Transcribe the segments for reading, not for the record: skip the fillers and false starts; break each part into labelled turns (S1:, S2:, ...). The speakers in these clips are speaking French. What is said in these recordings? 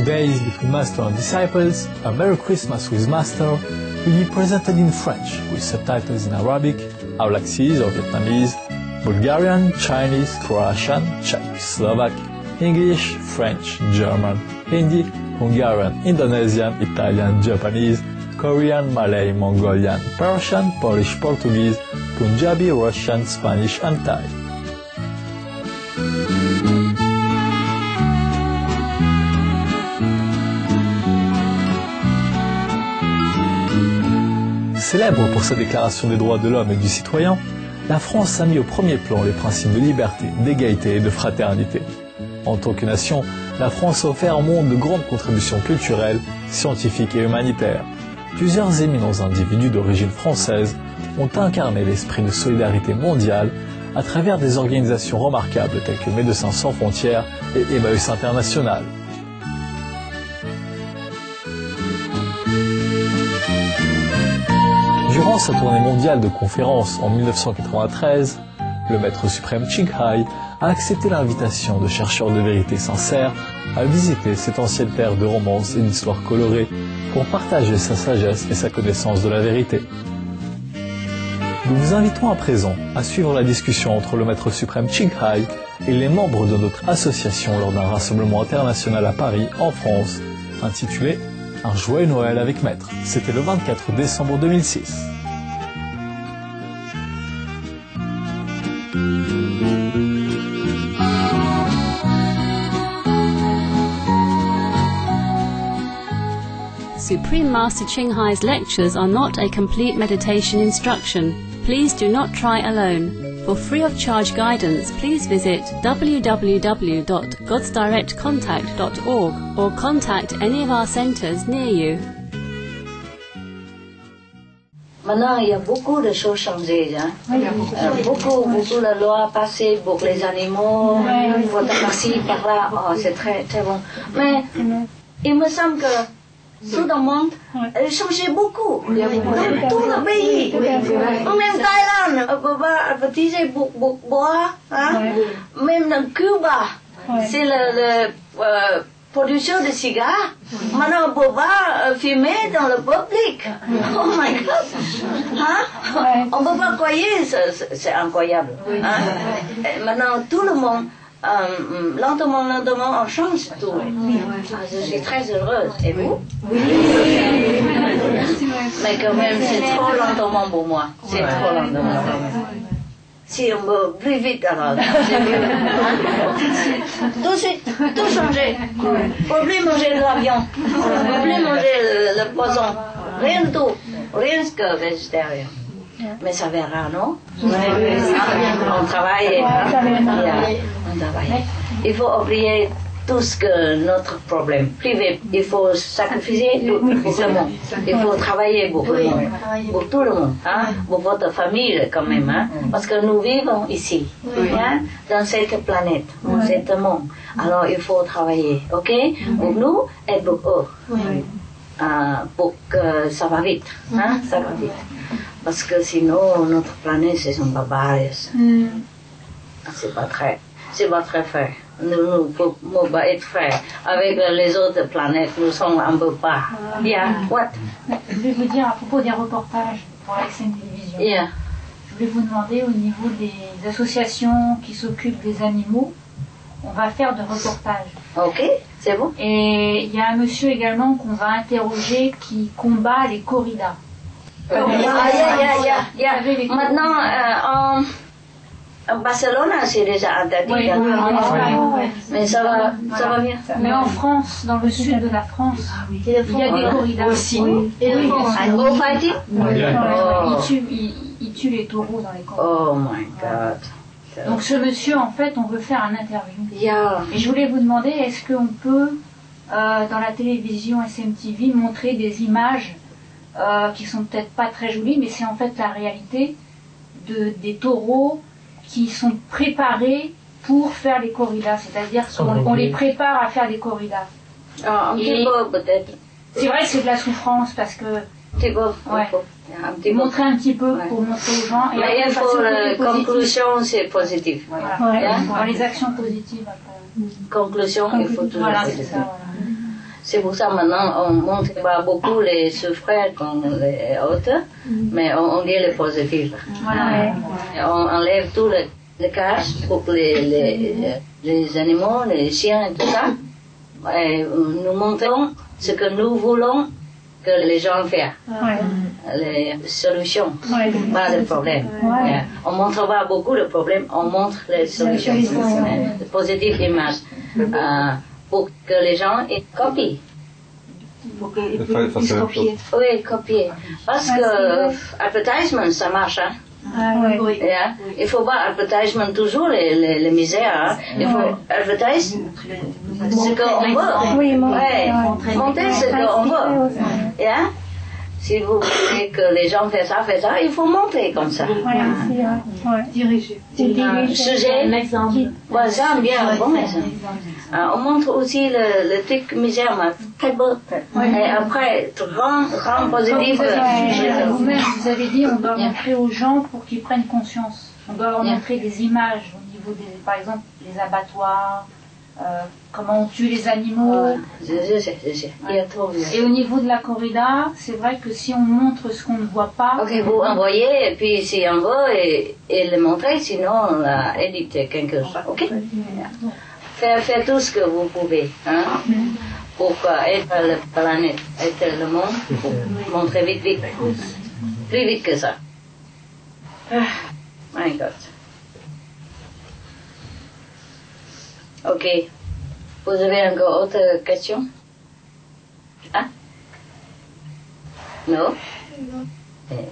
S1: days between Master and Disciples, A Merry Christmas with Master, will be presented in French with subtitles in Arabic, Aulaxese or Vietnamese, Bulgarian, Chinese, Croatian, Czech, Slovak, English, French, German, Hindi, Hungarian, Indonesian, Italian, Japanese, Korean, Malay, Mongolian, Persian, Polish, Portuguese, Punjabi, Russian, Spanish and Thai. Célèbre pour sa déclaration des droits de l'homme et du citoyen, la France a mis au premier plan les principes de liberté, d'égalité et de fraternité. En tant que nation, la France a offert au monde de grandes contributions culturelles, scientifiques et humanitaires. Plusieurs éminents individus d'origine française ont incarné l'esprit de solidarité mondiale à travers des organisations remarquables telles que Médecins sans frontières et Emmaüs International. Durant sa tournée mondiale de conférences en 1993, le maître suprême Ching Hai a accepté l'invitation de chercheurs de vérité sincères à visiter cette ancienne terre de romance et d'histoires colorées pour partager sa sagesse et sa connaissance de la vérité. Nous vous invitons à présent à suivre la discussion entre le maître suprême Ching Hai et les membres de notre association lors d'un rassemblement international à Paris, en France, intitulé « Un joyeux Noël avec maître ». C'était le 24 décembre 2006.
S2: Supreme Master Ching Hai's lectures are not a complete meditation instruction. Please do not try alone. For free of charge guidance, please visit www.godsdirectcontact.org or contact any of our centers near you.
S3: Maintenant, il y a beaucoup de choses changées. Hein? Beaucoup la loi passée pour les animaux, photographie par là, oh, c'est très, très bon. Mais il me semble que tout le monde a changé beaucoup. Dans tout le pays. Même Thaïlande, on peut utiliser bois. Hein? Même dans Cuba, c'est le production de cigares. Maintenant, on peut pas fumer dans le public. Oh my God! Hein? On ne peut pas croyer, c'est incroyable. Hein? Maintenant, tout le monde, lentement, on change tout. Je suis très heureuse. Et vous? Oui. Mais quand même, c'est trop lentement pour moi. C'est trop lentement. Si on veut plus vite, alors c'est mieux. Hein? Tout de suite, tout changer. Pour plus manger l'avion, pour plus manger le poisson, rien de tout, rien que végétarien. Mais ça verra, non? On travaille. On travaille. Il faut oublier tout ce que notre problème privé. Il faut sacrifier pour le monde. Il faut travailler pour le monde, pour tout le monde, hein? Pour votre famille quand même, hein? Parce que nous vivons ici, hein? Dans cette planète, dans ce monde. Alors il faut travailler, ok? Pour nous et pour eux, pour que ça va vite, hein? Ça va vite. Parce que sinon notre planète c'est un barbares. C'est pas très fait. Nous pouvons pas être frères. Avec les autres planètes, nous sommes un peu pas. What?
S4: Je vais vous dire à propos des reportages pour la scène télévision. Je voulais vous demander au niveau des associations qui s'occupent des animaux, on va faire de reportages.
S3: Ok, c'est bon.
S4: Et il y a un monsieur également qu'on va interroger qui combat les corridas.
S3: Maintenant, en Barcelone, c'est déjà interdit. Mais ça va bien.
S4: Mais en France, dans le sud de la France, il y a des corridas aussi. Ils tuent les taureaux dans les corridas.
S3: Oh my God.
S4: Donc ce monsieur, en fait, on veut faire un interview. Et je voulais vous demander, est-ce qu'on peut, dans la télévision SMTV, montrer des images qui sont peut-être pas très jolies, mais c'est en fait la réalité des taureaux qui sont préparés pour faire les corridas, c'est-à-dire qu'on les prépare à faire des corridas.
S3: Un petit peu peut-être.
S4: C'est vrai que c'est de la souffrance parce que... Montrer un petit peu pour montrer aux gens. Et
S3: mais il faut la conclusion, c'est positif.
S4: Voilà. Les actions positives.
S3: Conclusion, il faut toujours.
S4: Voilà, c'est ça.
S3: C'est pour ça maintenant on montre pas beaucoup les souffrances comme les autres, mais on dit les positifs.
S4: Voilà.
S3: On enlève tout le cache pour les animaux, les chiens et tout ça. Et nous montrons ce que nous voulons que les gens fassent. Les solutions, pas de problème. On ne montre pas beaucoup de problèmes, on montre les solutions. Les positives images. Pour que les gens copient.
S5: Pour qu'ils puissent copier.
S3: Oui, copier. Parce que advertisement, ça marche. Hein? Yeah. Il ne faut pas advertisement toujours les misères. Hein? Il faut advertise ce qu'on veut.
S5: Oui,
S3: montrer ce qu'on veut. Yeah? Si vous voulez que les gens fassent ça, il faut montrer comme ça.
S5: Diriger.
S3: Sujet,
S4: Un exemple.
S3: Voilà, bien, bon exemple. On montre aussi le truc misère, très beau. Et après, rend positif.
S4: Vous-même, vous avez dit, on doit montrer aux gens pour qu'ils prennent conscience. On doit leur montrer des images au niveau des, par exemple, les abattoirs, comment on tue les animaux.
S3: Je sais. Il y a trop bien.
S4: Et au niveau de la corrida, c'est vrai que si on montre ce qu'on ne voit pas.
S3: Ok, vous envoyez, et puis si on veut, et le montrer, sinon on l'a édité quelque chose. Ok? Faire tout ce que vous pouvez, hein? Pour être la planète, être le monde, pour montrer vite. Plus vite que ça. My God. Ok. Vous avez encore autre question? Hein? Non?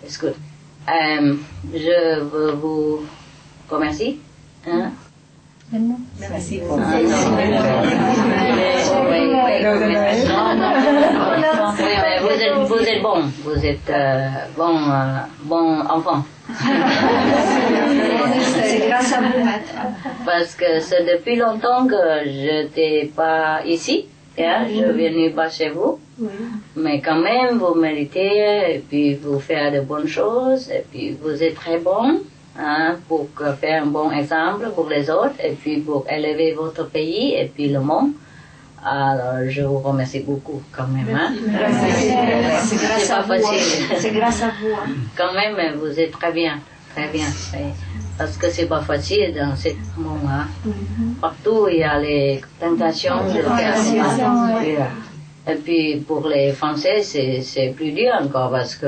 S3: It's good. Je vous remercie. Hein?
S5: Merci.
S3: Vous êtes bon. Vous êtes bon enfant.
S5: C'est grâce à vous, maître.
S3: Parce que c'est depuis longtemps que je n'étais pas ici. Hein? Je ne venais pas chez vous. Mais quand même, vous méritez, et puis vous faites de bonnes choses, et puis vous êtes très bon. Hein, pour faire un bon exemple pour les autres et puis pour élever votre pays et puis le monde. Alors, je vous remercie beaucoup quand même. Hein.
S5: C'est grâce à vous. C'est grâce à vous. Hein.
S3: Quand même, vous êtes très bien. Parce que c'est pas facile dans ce monde. Hein. Partout, il y a les tentations de faire. Et puis pour les Français, c'est plus dur encore parce que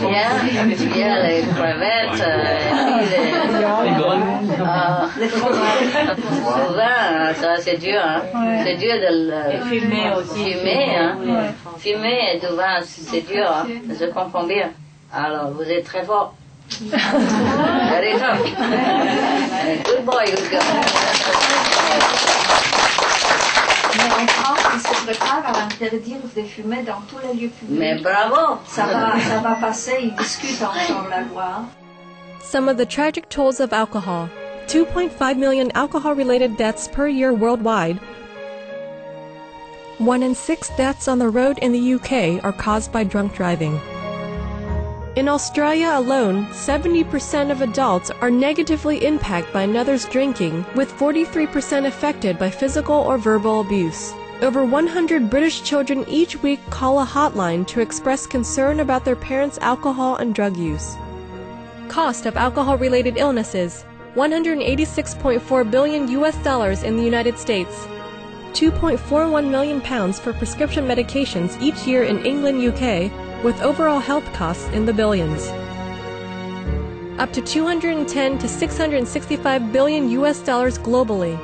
S3: il y a les crevettes, les ça c'est dur, hein. C'est dur de le
S4: fumer aussi.
S3: Fumer et du vin, c'est dur, hein. Je comprends bien. Alors vous êtes très fort. Very tough. Good boy, good girl.
S5: Mais en France, ils se préparent à interdire de fumer dans tous les lieux publics.
S3: Mais bravo!
S5: Ça va passer, ils discutent encore la loi.
S6: Some of the tragic tolls of alcohol. 2.5 million alcohol-related deaths per year worldwide. 1 in 6 deaths on the road in the UK are caused by drunk driving. In Australia alone, 70% of adults are negatively impacted by another's drinking, with 43% affected by physical or verbal abuse. Over 100 British children each week call a hotline to express concern about their parents' alcohol and drug use. Cost of alcohol-related illnesses: $186.4 billion in the United States. £2.41 million for prescription medications each year in England, UK, with overall health costs in the billions. Up to $210 to $665 billion globally.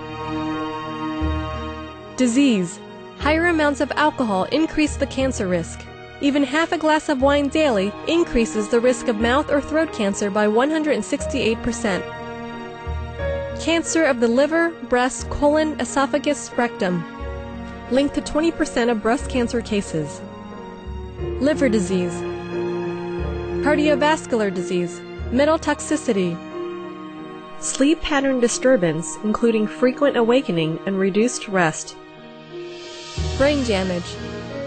S6: Disease. Higher amounts of alcohol increase the cancer risk. Even half a glass of wine daily increases the risk of mouth or throat cancer by 168%. Cancer of the liver, breast, colon, esophagus, rectum. Linked to 20% of breast cancer cases. Liver disease. Cardiovascular disease. Metal toxicity. Sleep pattern disturbance, including frequent awakening and reduced rest. Brain damage.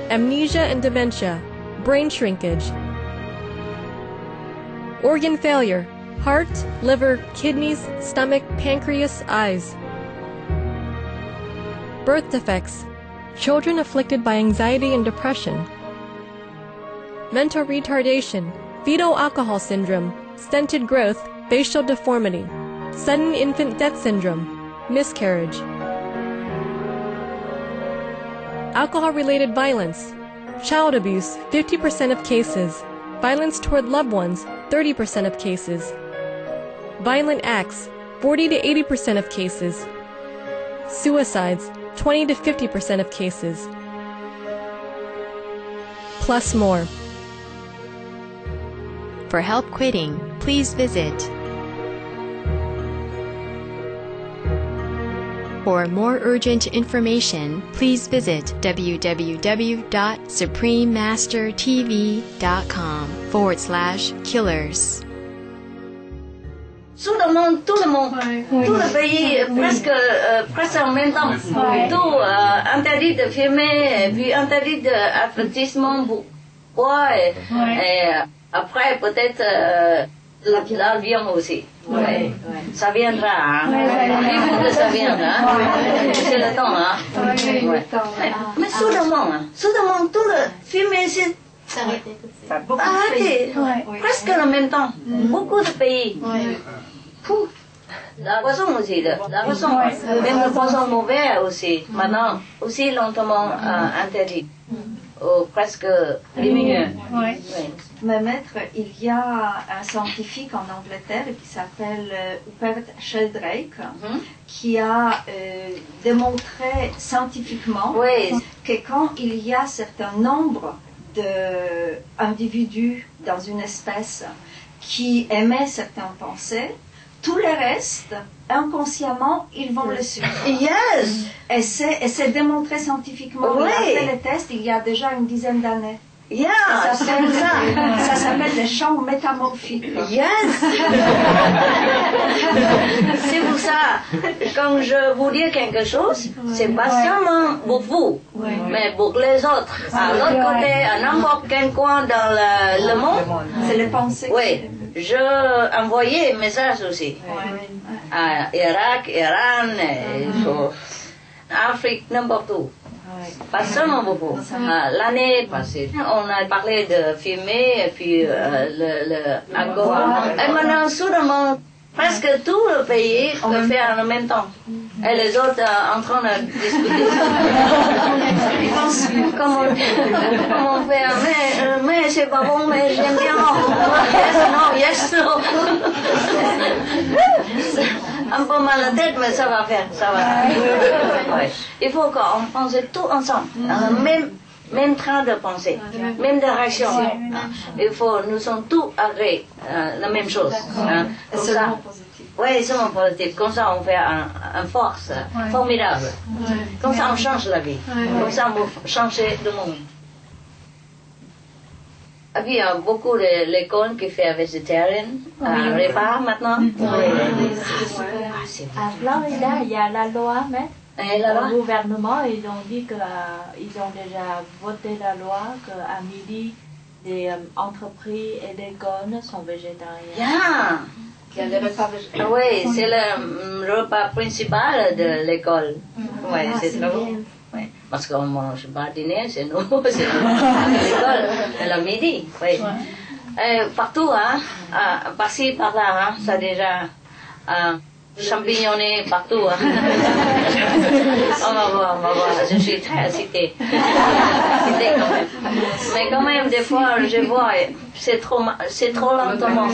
S6: Amnesia and dementia. Brain shrinkage. Organ failure. heart, liver, kidneys, stomach, pancreas, eyes. Birth defects, children afflicted by anxiety and depression. Mental retardation, fetal alcohol syndrome, stunted growth, facial deformity, sudden infant death syndrome, miscarriage. Alcohol-related violence, child abuse, 50% of cases, violence toward loved ones, 30% of cases, violent acts, 40 to 80% of cases, suicides, 20 to 50% of cases, plus more.
S7: For help quitting, please visit. For more urgent information, please visit www.suprememastertv.com/killers.
S3: Tout le monde, tout le pays, presque en même temps. Tout interdit de filmer, et puis interdit d'avertissement pour quoi, et après peut-être l'avion aussi. Ouais. Ça viendra, hein. Il faut que ça vienne, hein. C'est le temps, hein. Mais soudainement, tout le film ici. Arrêtez. Presque en même temps. Beaucoup de pays. La poisson aussi, la poisson, même le poisson mauvais aussi, maintenant, aussi lentement interdit. Ou presque diminué.
S5: Mais maître, il y a un scientifique en Angleterre qui s'appelle Rupert Sheldrake qui a démontré scientifiquement que quand il y a certain nombre d'individus dans une espèce qui émettent certaines pensées, tout le reste, inconsciemment, ils vont le suivre.
S3: Yes!
S5: Et c'est démontré scientifiquement. Il a fait les tests il y a déjà une dizaine d'années.
S3: Yeah,
S5: ça s'appelle les champs métamorphiques.
S3: Yes! C'est pour ça, quand je vous dis quelque chose, c'est pas seulement pour vous, mais pour les autres. À l'autre côté, à n'importe quel coin dans le monde,
S5: c'est les pensées.
S3: Oui, je envoyais un message aussi. À Irak, Iran, Afrique, n'importe où. Pas seulement beaucoup. L'année passée, on a parlé de fumer et puis l'alcool. Et maintenant, soudainement, presque tout le pays le fait en même temps. Et les autres en train de discuter. Ils pensent comment on fait. Mais c'est pas bon, mais j'aime bien. Yes, no. Un peu mal à la tête, mais ça va faire, ça va. Ouais. Il faut qu'on pense tout ensemble, dans le même train de pensée, même direction. Nous sommes tous agréés, la même chose. Comme ça. Oui, c'est mon positif. Comme ça, on fait une force formidable. Comme ça, on change la vie. Comme ça, on peut changer le monde. Il y a beaucoup de l'école qui fait végétarien, repas maintenant.
S8: À Florida, il y a la loi, mais le gouvernement, ils ont dit qu'ils ont déjà voté la loi qu'à midi, les entreprises et les écoles sont végétariennes.
S3: Yeah. Il y a des repas végétariens. Oui, c'est le repas principal de l'école. Oui, c'est très bon. Oui. Parce qu'on ne mange pas dîner, c'est nous, c'est l'école, le midi. Oui. Partout, hein, par-ci, par-là, hein, ça a déjà champignonné partout. Hein. On va voir, je suis très excitée. Mais quand même, des fois, je vois, c'est trop lentement.